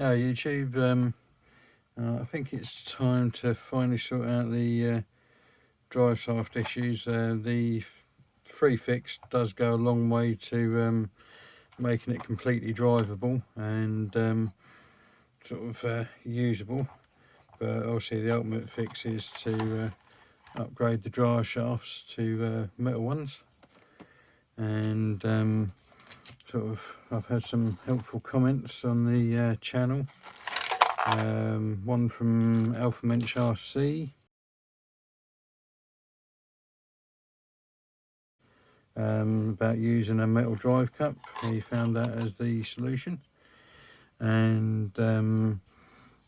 Hello YouTube, I think it's time to finally sort out the Driveshaft issues. The free fix does go a long way to making it completely drivable and usable, but obviously the ultimate fix is to upgrade the driveshafts to metal ones. And I've had some helpful comments on the channel. One from JJRC about using a metal drive cup. He found that as the solution. And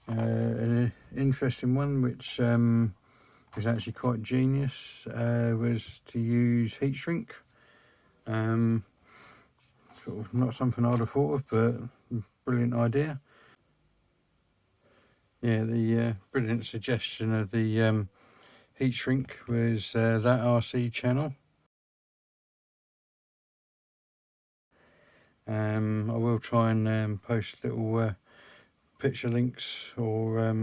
an interesting one, which was actually quite genius, was to use heat shrink. Not something I'd have thought of, but brilliant idea. Yeah, the brilliant suggestion of the heat shrink was that RC channel. I will try and post little picture links or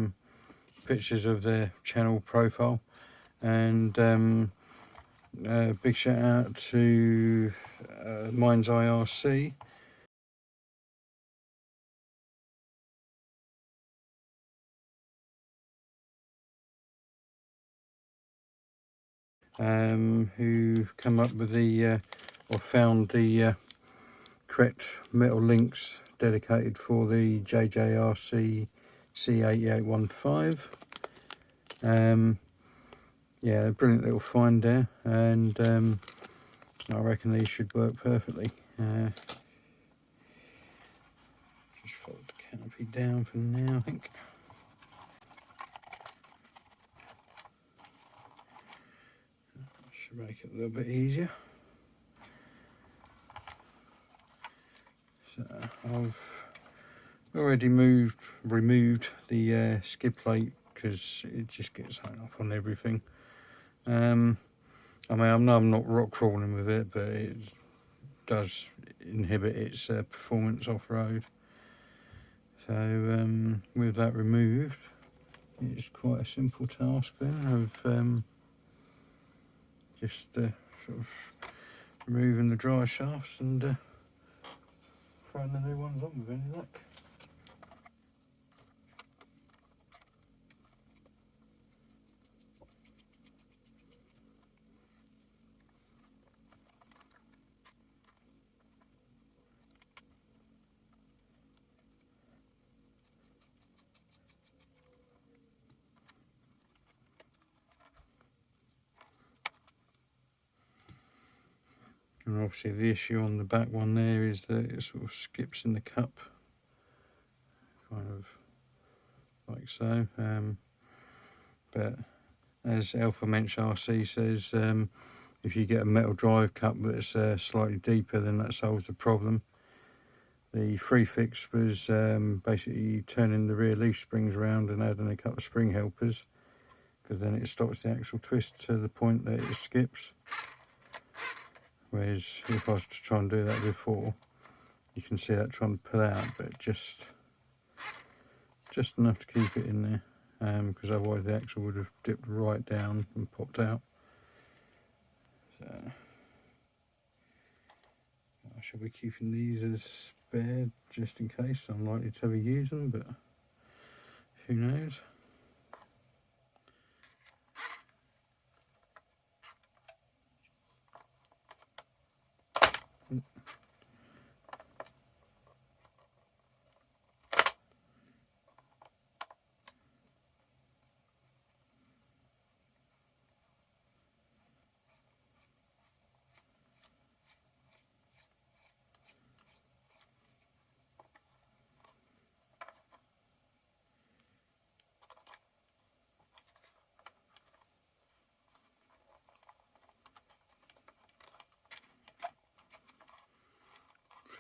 pictures of their channel profile. And big shout out to Mine's IRC. Who come up with the or found the correct metal links dedicated for the JJRC C8815. Yeah, brilliant little find there, and I reckon these should work perfectly. Just fold the canopy down for now, I think. Should make it a little bit easier. So I've already removed the skid plate because it just gets hung up on everything. I mean, I know I'm not rock crawling with it, but it does inhibit its performance off-road. So with that removed, it's quite a simple task then of just removing the drive shafts and throwing the new ones on with any luck. And obviously the issue on the back one there is that it sort of skips in the cup, kind of like so. But as Alpha Mensch RC says, if you get a metal drive cup that's slightly deeper, then that solves the problem. The free fix was basically turning the rear leaf springs around and adding a couple of spring helpers, because then it stops the actual twist to the point that it skips. Whereas if I was to try and do that before, you can see that trying to pull out, but just enough to keep it in there, because otherwise the axle would have dipped right down and popped out. So I shall be keeping these as spare just in case. I'm likely to ever use them, but who knows.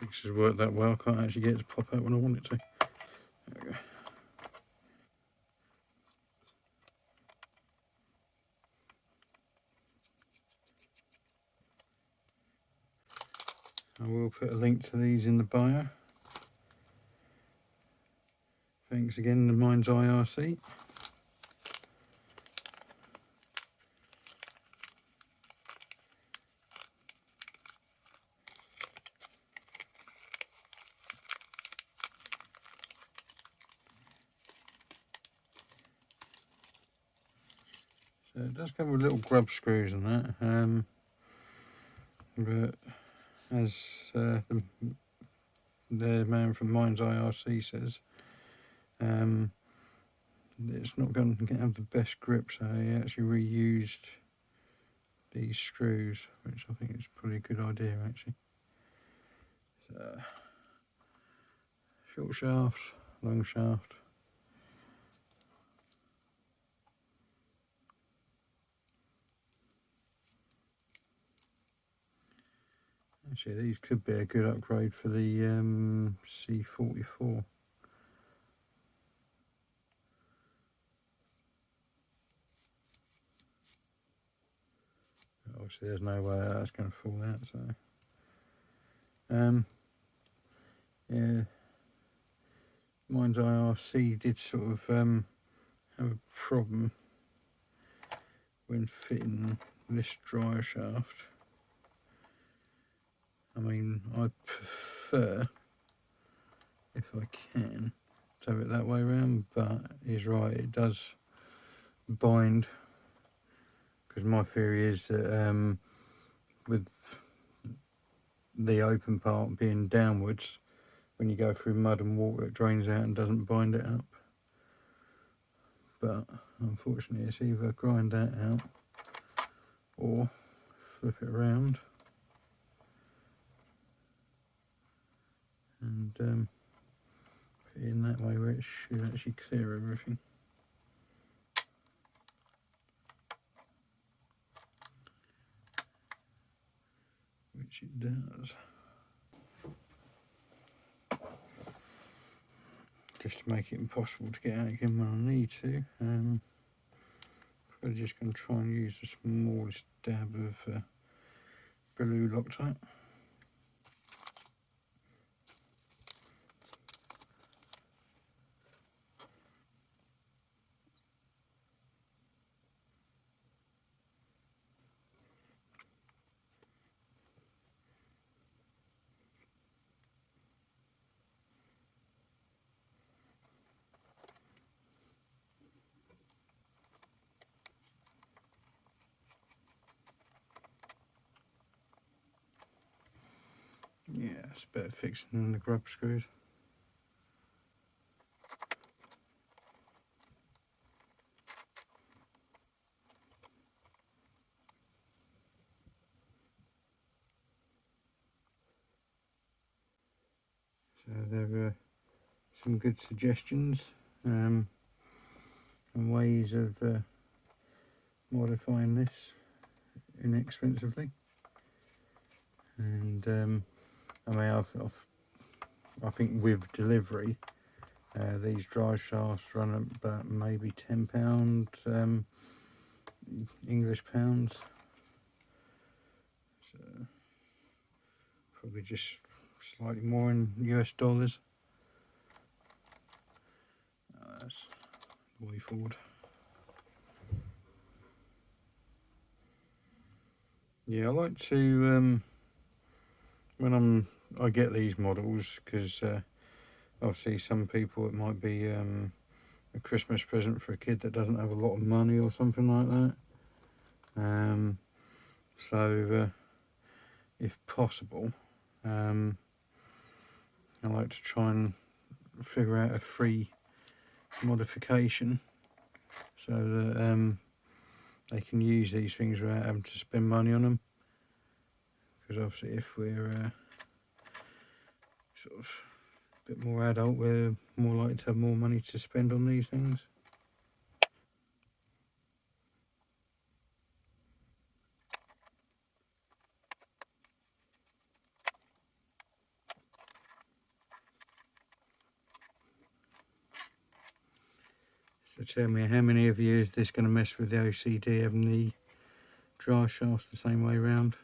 Fixes work that well. I can't actually get it to pop out when I want it to. There we go. I will put a link to these in the bio. Thanks again to Mine's IRC. So it does come with little grub screws and that, but as the man from Mine's IRC says, it's not going to have the best grip, so he actually reused these screws, which I think is a pretty good idea actually. So, short shaft, long shaft. Actually, these could be a good upgrade for the C44. Obviously, there's no way that's going to fall out. So, yeah, Mine's IRC did sort of have a problem when fitting this drive shaft. I mean, I prefer, if I can, to have it that way around, but he's right, it does bind, because my theory is that with the open part being downwards, when you go through mud and water it drains out and doesn't bind it up. But unfortunately it's either grind that out or flip it around and put it in that way where it should actually clear everything. Which it does. Just to make it impossible to get out again when I need to. I'm just going to try and use the smallest dab of blue Loctite. Yeah, it's better fixing than the grub screws. So there were some good suggestions and ways of modifying this inexpensively. And I mean, I think with delivery, these drive shafts run about maybe £10 English pounds. So probably just slightly more in US dollars. That's the way forward. Yeah, I like to when I get these models, because obviously some people it might be a Christmas present for a kid that doesn't have a lot of money or something like that. So if possible, I like to try and figure out a free modification so that they can use these things without having to spend money on them. Because obviously if we're sort of a bit more adult, we're more likely to have more money to spend on these things. So tell me, how many of you is this going to mess with the OCD, having the drive shafts the same way round?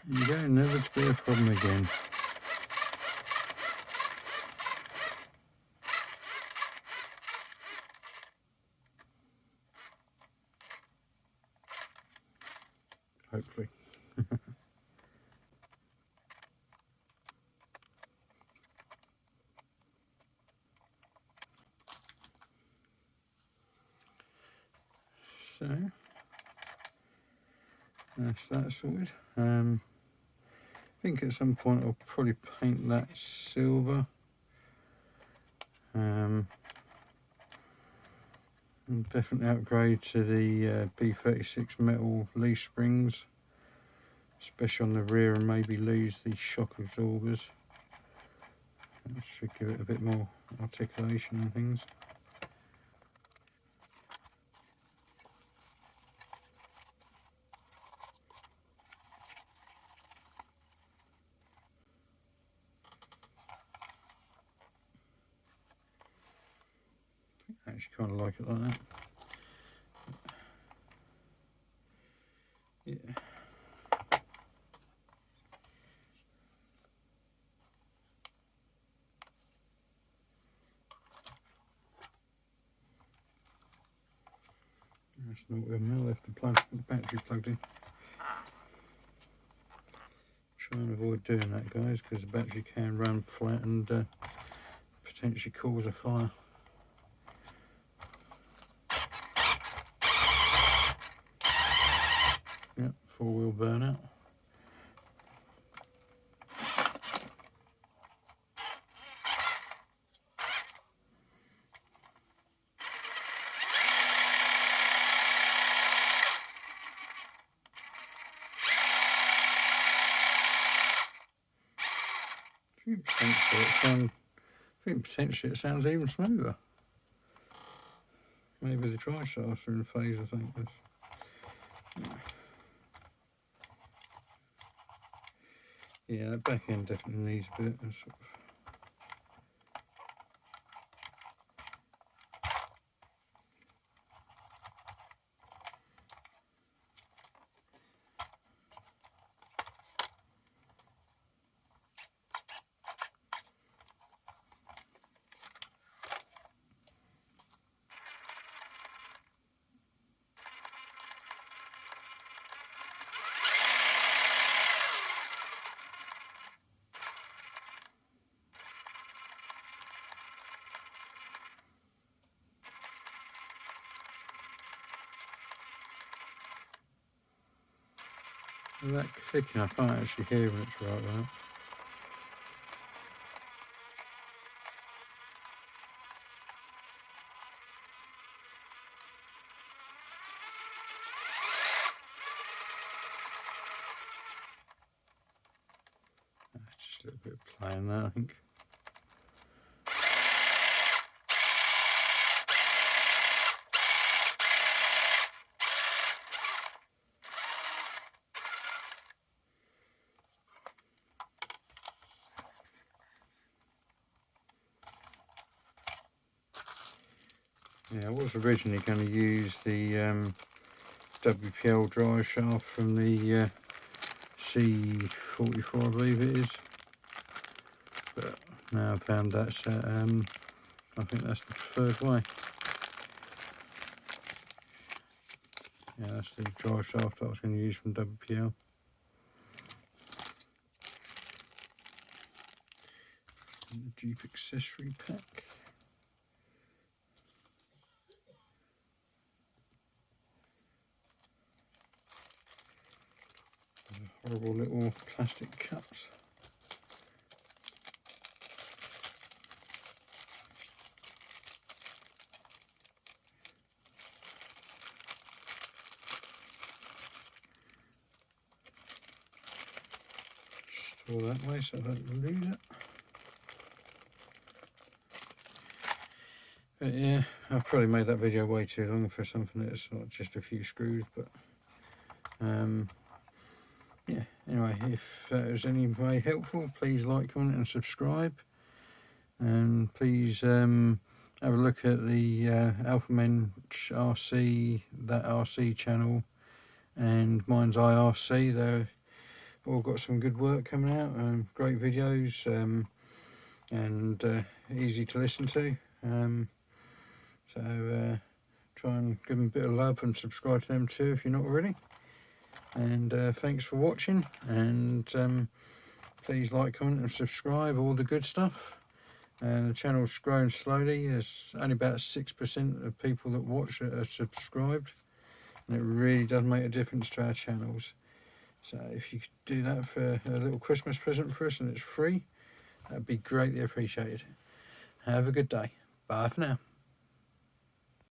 There you go, never to be a problem again. Hopefully. So that's that sorted. I think at some point I'll probably paint that silver. And definitely upgrade to the B36 metal leaf springs, especially on the rear, and maybe lose the shock absorbers. That should give it a bit more articulation and things. I actually kind of like it like that. Yeah. That's not where I left the battery plugged in. Try and avoid doing that, guys, because the battery can run flat and potentially cause a fire. Yep, four-wheel burnout. I think potentially it sounds even smoother. Maybe the dry shafts are in phase, I think. Yeah, that back end definitely needs a bit of sort of. That clicking, I can't actually hear when it's right now. Just a little bit of play in there, I think. Yeah, I was originally going to use the WPL drive shaft from the C44, I believe it is, but now I've found that's I think that's the preferred way. Yeah, that's the drive shaft I was going to use from WPL. And the Jeep accessory pack. Horrible little plastic cups. Store that way so I don't lose it. But yeah, I've probably made that video way too long for something that's not just a few screws, but yeah, anyway, if that was any way helpful, please like, comment and subscribe, and please have a look at the Alphamen RC, that RC channel, and mine's IRC. They're all got some good work coming out, great videos, and easy to listen to. So try and give them a bit of love and subscribe to them too if you're not already. And thanks for watching, and please like, comment and subscribe, all the good stuff. The channel's growing slowly. There's only about 6% of people that watch it are subscribed, and it really does make a difference to our channels. So if you could do that for a little Christmas present for us and it's free, that'd be greatly appreciated. Have a good day. Bye for now.